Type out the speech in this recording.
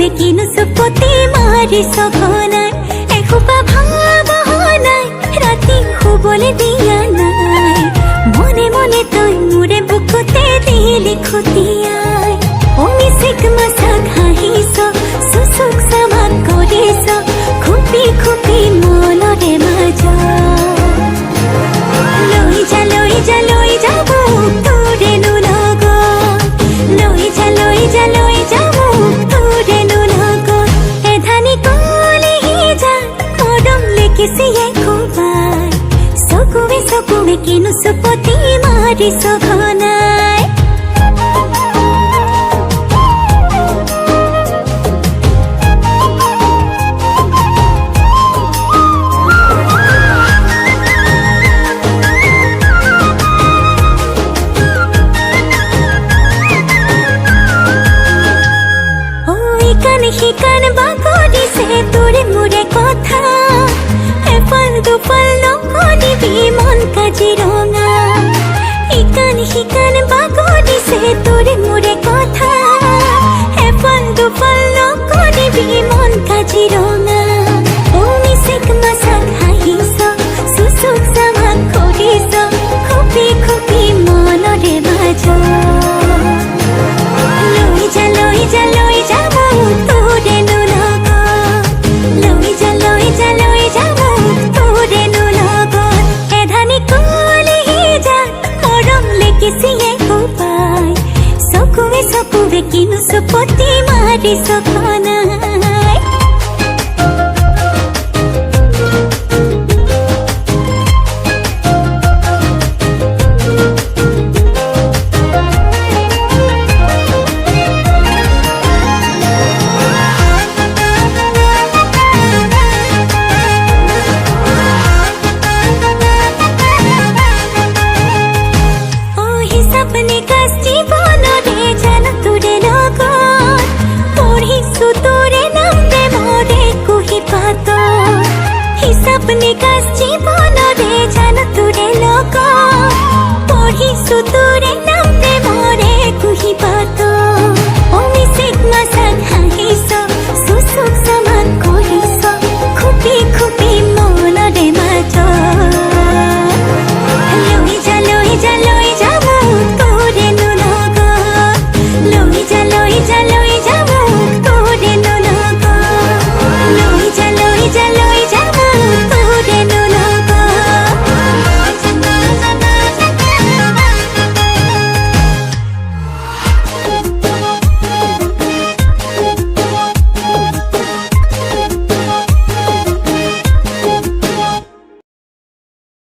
সকুবে কিনো সপতি মারি সঘনাই এখোপা ভাঙা বহনাই রাতি শুবলে দিয়া নাই মনে মনে তই মোৰে বুকুতে দিলি খুটিয়াই মিচিক মাছাক হাঁহিছ চুচুক চামাক কৰিছ খুপি খুপি মনৰে মাজ লৈ যা লৈ যা লৈ যা মোক তোৰেনো লগত লৈ যা লৈ যা লৈ যা মোক তোৰেনো লগত এধানি কলিহি যা মৰম লেকিছিয়ে খুবাই চকুৱে চকুৱে কিনো চুপতি মাৰিছ ঘনাই শিকান বাগৰিছে তোৰে মোৰে কথা এফাল দুফাল নকৰিবি মন কাজিৰঙা শিকান বাগৰিছে তোৰে মোৰে কথা এফাল দুফাল নকৰিবি মন কাজিৰঙা মিচিক মাছাক হাঁহিছ চুচুক চামাক কৰিছ খুপি খুপি মনৰে মাজ লৈ যা লৈ যা লৈ যা মোক তোৰেনো লগত লৈ যা লৈ যা লৈ যা মোক তোৰেনো লগত এধানি কলিহি যা মৰম লেকিছিয়ে খুবাই চকুৱে চকুৱে কিনো চুপতি মাৰিছ ঘনাই সপনে কাষ্টি বনৰে জানো তোৰে লগত পঢ়িছো তোৰে নাম প্ৰেমৰে কুহি পাত সপনে